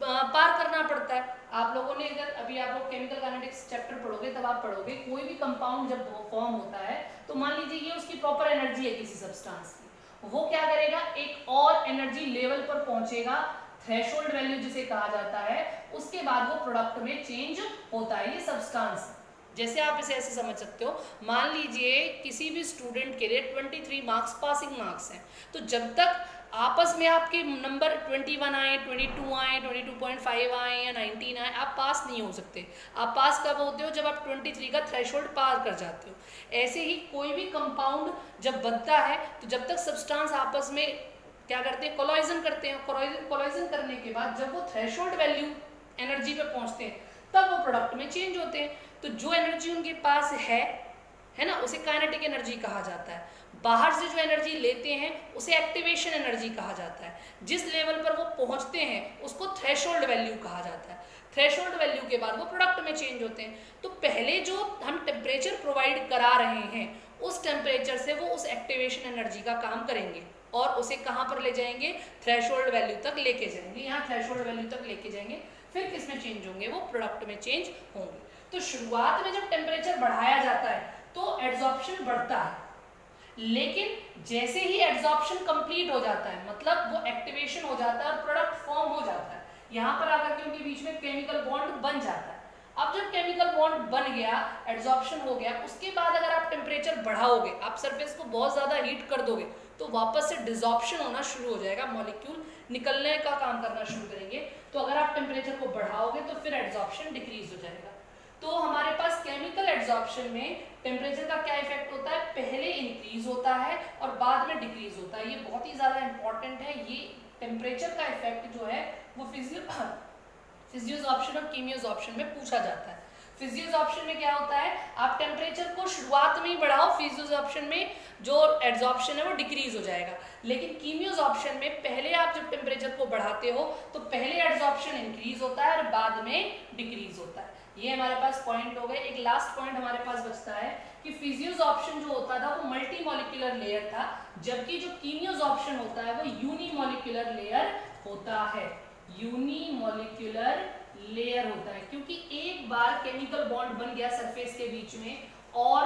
पार करना पड़ता है। आप लोगों ने अगर अभी आप लोग केमिकल काइनेटिक्स चैप्टर पढ़ोगे तब आप पढ़ोगे कोई भी कंपाउंड जब फॉर्म होता है तो मान लीजिए ये उसकी प्रॉपर एनर्जी है किसी सब्सटेंस की, वो क्या करेगा, एक और एनर्जी लेवल पर पहुंचेगा, थ्रेशोल्ड वैल्यू जिसे कहा जाता है, उसके बाद वो प्रोडक्ट में चेंज होता है। ये सब्सटेंस, जैसे आप इसे ऐसे समझ सकते हो, मान लीजिए किसी भी स्टूडेंट के लिए 23 मार्क्स पासिंग मार्क्स हैं, तो जब तक आपस में आपके नंबर 21 आए, 22 आए, 22.5 आए या 19 आए, आप पास नहीं हो सकते। आप पास कब होते हो, जब आप 23 का थ्रेशोल्ड पार कर जाते हो। ऐसे ही कोई भी कंपाउंड जब बनता है तो जब तक सब्सटेंस आपस में क्या करते हैं, कोलाइजन करते हैं, कोलाइजन करने के बाद जब वो थ्रेशोल्ड वैल्यू एनर्जी पे पहुंचते हैं तब वो प्रोडक्ट में चेंज होते हैं। तो जो एनर्जी उनके पास है ना, उसे काइनेटिक एनर्जी कहा जाता है। बाहर से जो एनर्जी लेते हैं उसे एक्टिवेशन एनर्जी कहा जाता है। जिस लेवल पर वो पहुंचते हैं उसको थ्रेशोल्ड वैल्यू कहा जाता है। थ्रेशोल्ड वैल्यू के बाद वो प्रोडक्ट में चेंज होते हैं। तो पहले जो हम टेम्परेचर प्रोवाइड करा रहे हैं उस टेम्परेचर से वो उस एक्टिवेशन एनर्जी का काम करेंगे और उसे कहाँ पर ले जाएंगे, थ्रेशोल्ड वैल्यू तक लेके जाएंगे। यहाँ थ्रेशोल्ड वैल्यू तक लेके जाएंगे, फिर किस में चेंज होंगे, वो प्रोडक्ट में चेंज होंगे। तो शुरुआत में जब टेम्परेचर बढ़ाया जाता है तो एड्सॉर्प्शन बढ़ता है, लेकिन जैसे ही एड्सॉर्प्शन कंप्लीट हो जाता है, मतलब वो एक्टिवेशन हो जाता है और प्रोडक्ट फॉर्म हो जाता है, यहाँ पर आकर के उनके बीच में केमिकल बॉन्ड बन जाता है। अब जब केमिकल बॉन्ड बन गया, एड्सॉर्प्शन हो गया, उसके बाद अगर आप टेम्परेचर बढ़ाओगे, आप सरफेस को बहुत ज़्यादा हीट कर दोगे तो वापस से डिसॉर्प्शन होना शुरू हो जाएगा, मॉलिक्यूल निकलने का काम करना शुरू करेंगे। तो अगर आप टेम्परेचर को बढ़ाओगे तो फिर एड्सॉर्प्शन डिक्रीज हो जाएगा। तो हमारे पास केमिकल एड्सॉर्प्शन में टेम्परेचर का क्या इफेक्ट होता है, पहले इंक्रीज होता है और बाद में डिक्रीज होता है। ये बहुत ही ज़्यादा इंपॉर्टेंट है, ये टेम्परेचर का इफेक्ट जो है वो फिजियोसॉर्प्शन और कीमियोसॉर्प्शन में पूछा जाता है। फिजियोसॉर्प्शन में क्या होता है, आप टेम्परेचर को शुरुआत में ही बढ़ाओ, फिजियोसॉर्प्शन में जो एड्सॉर्प्शन है वो डिक्रीज हो जाएगा। लेकिन कीमियोसॉर्प्शन में पहले आप जब टेम्परेचर को बढ़ाते हो तो पहले एड्सॉर्प्शन इंक्रीज होता है और बाद में डिक्रीज होता है। ये हमारे पास पॉइंट हो गए। एक लास्ट पॉइंट हमारे पास बचता है कि फिजियोसॉर्प्शन जो होता था वो मल्टी मॉलिक्यूलर लेयर था, जबकि जो कीमियोसॉर्प्शन होता है वो यूनिमॉलिक्यूलर लेयर होता है। यूनिमॉलिक्यूलर लेयर होता है क्योंकि एक बार केमिकल बॉन्ड बन गया सरफेस के बीच में और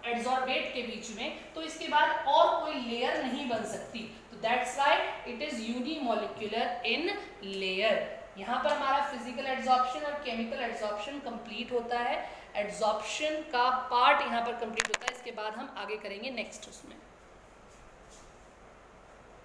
एड्सॉर्बेट के बीच में, तो इसके बाद और कोई लेयर नहीं बन सकती। तो that's why it is unimolecular in layer. यहाँ पर हमारा फिजिकल एड्सॉर्प्शन और केमिकल एड्सॉर्प्शन कंप्लीट होता है। एड्सॉर्प्शन का पार्ट यहाँ पर कंप्लीट होता है, इसके बाद हम आगे करेंगे नेक्स्ट उसमें।